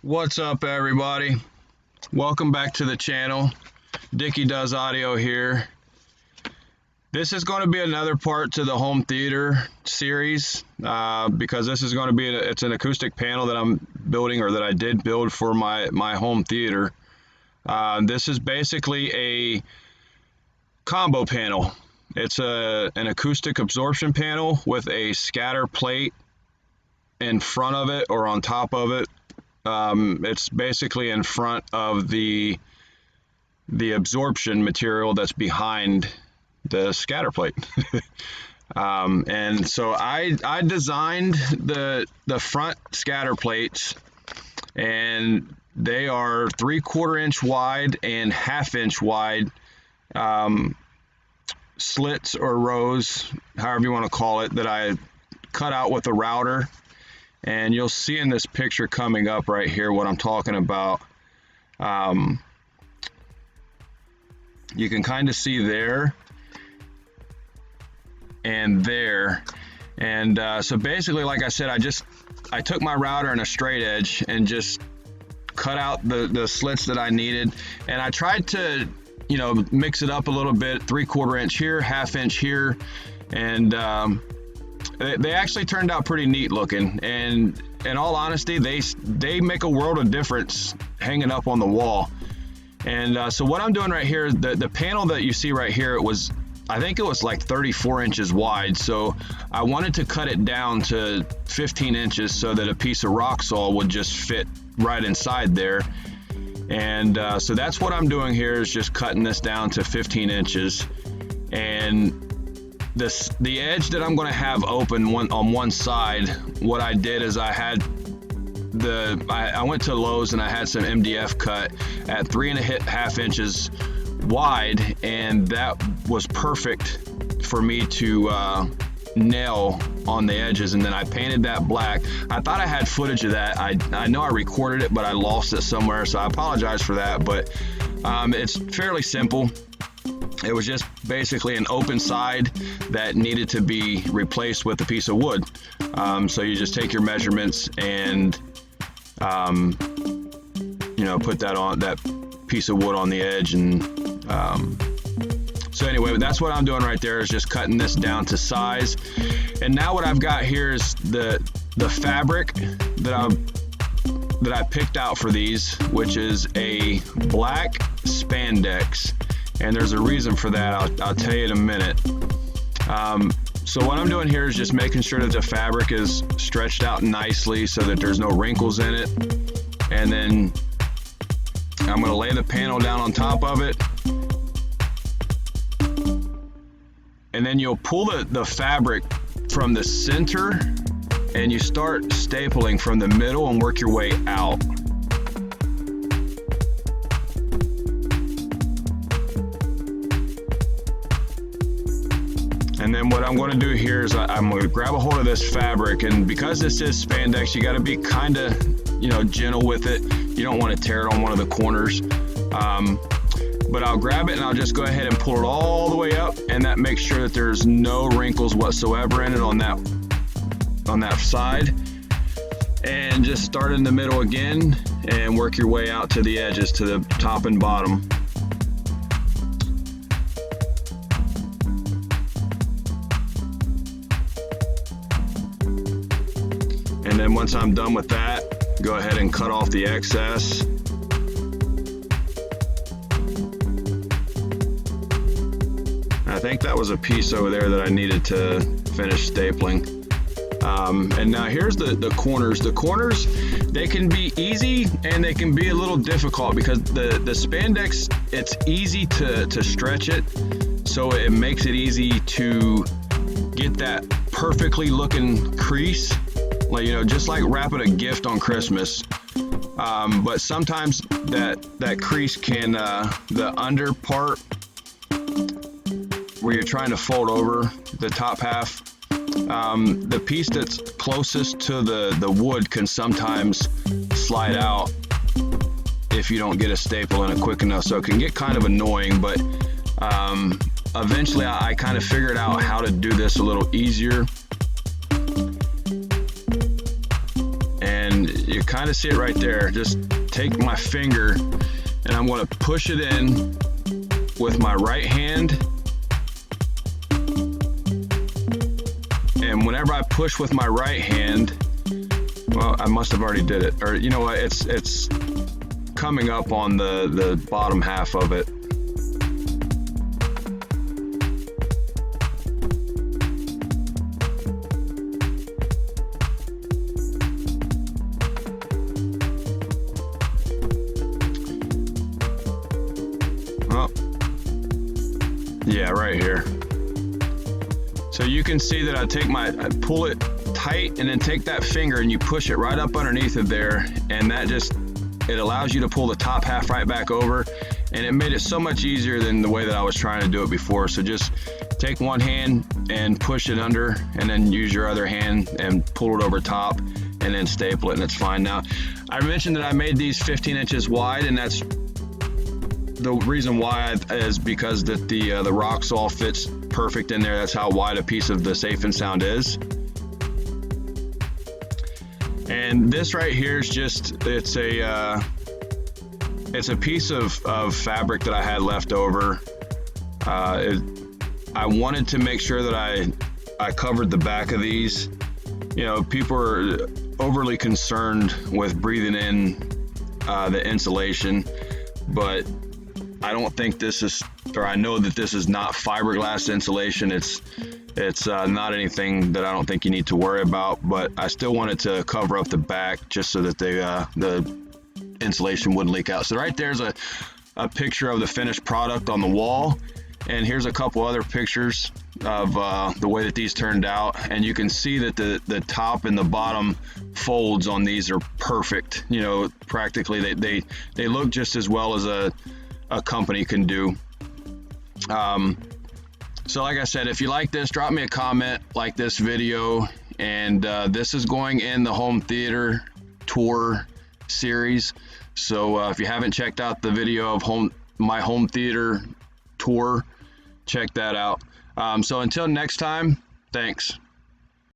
What's up, everybody? Welcome back to the channel. Dickie Does Audio here. This is going to be another part to the home theater series because this is going to be it's an acoustic panel that I'm building, or that I did build for my home theater. This is basically a combo panel. It's an acoustic absorption panel with a scatter plate in front of it or on top of it. It's basically in front of the absorption material that's behind the scatter plate. And so I designed the front scatter plates, and they are 3/4 inch wide and 1/2 inch wide slits or rows, however you want to call it, that I cut out with a router. And you'll see in this picture coming up right here what I'm talking about. You can kind of see there and there. And so basically, like I said, I took my router and a straight edge and just cut out the slits that I needed. And I tried to, mix it up a little bit, 3/4 inch here, 1/2 inch here. And they actually turned out pretty neat looking, and in all honesty, they make a world of difference hanging up on the wall. And so what I'm doing right here, the panel that you see right here, I think it was like 34 inches wide. So I wanted to cut it down to 15 inches so that a piece of rock salt would just fit right inside there. And so that's what I'm doing here, is just cutting this down to 15 inches. And the edge that I'm going to have open on one side, what I did is I went to Lowe's and I had some MDF cut at 3.5 inches wide, and that was perfect for me to nail on the edges. And then I painted that black. I thought I had footage of that. I know I recorded it, but I lost it somewhere, so I apologize for that. But it's fairly simple. It was just basically an open side that needed to be replaced with a piece of wood. So you just take your measurements and, put that piece of wood on the edge. And so anyway, that's what I'm doing right there, is just cutting this down to size. And now what I've got here is the fabric that I picked out for these, which is a black spandex. And there's a reason for that. I'll tell you in a minute. So what I'm doing here is just making sure that the fabric is stretched out nicely so that there's no wrinkles in it. And then I'm going to lay the panel down on top of it. And then you'll pull the fabric from the center, and you start stapling from the middle and work your way out. And then what I'm going to do here is I'm going to grab a hold of this fabric, and because this is spandex, you got to be kind of, gentle with it. You don't want to tear it on one of the corners. But I'll grab it and I'll just go ahead and pull it all the way up, and that makes sure that there's no wrinkles whatsoever in it on that side. And just start in the middle again and work your way out to the edges, to the top and bottom. And then once I'm done with that, go ahead and cut off the excess. I think that was a piece over there that I needed to finish stapling. And now here's the corners. The corners, they can be easy and they can be a little difficult, because the spandex, it's easy to stretch it, so it makes it easy to get that perfectly looking crease. Like, just like wrapping a gift on Christmas. But sometimes that crease can, the under part where you're trying to fold over the top half, the piece that's closest to the wood can sometimes slide out if you don't get a staple in it quick enough. So it can get kind of annoying, but eventually I kind of figured out how to do this a little easier. And you kind of see it right there. Just take my finger and I'm going to push it in with my right hand. And whenever I push with my right hand, well, I must have already did it. Or you know what, it's coming up on the bottom half of it. Oh, yeah, right here. So you can see that I pull it tight and then take that finger and you push it right up underneath of there, and that just, it allows you to pull the top half right back over, and it made it so much easier than the way that I was trying to do it before. So just take one hand and push it under, and then use your other hand and pull it over top, and then staple it, and it's fine. Now, I mentioned that I made these 15 inches wide, and that's the reason why is because that the Roxol fits perfect in there. That's how wide a piece of the Safe and Sound is. And this right here is just, it's a piece of fabric that I had left over. I wanted to make sure that I covered the back of these. You know, people are overly concerned with breathing in the insulation, but I don't think this is, or I know that this is not fiberglass insulation. It's not anything that I don't think you need to worry about, but I still wanted to cover up the back just so that the insulation wouldn't leak out. So right there's a picture of the finished product on the wall, and here's a couple other pictures of the way that these turned out, and you can see that the top and the bottom folds on these are perfect. You know, practically they look just as well as a company can do. So like I said, if you like this, drop me a comment, like this video, and this is going in the home theater tour series. So if you haven't checked out the video of my home theater tour, check that out. So until next time, thanks.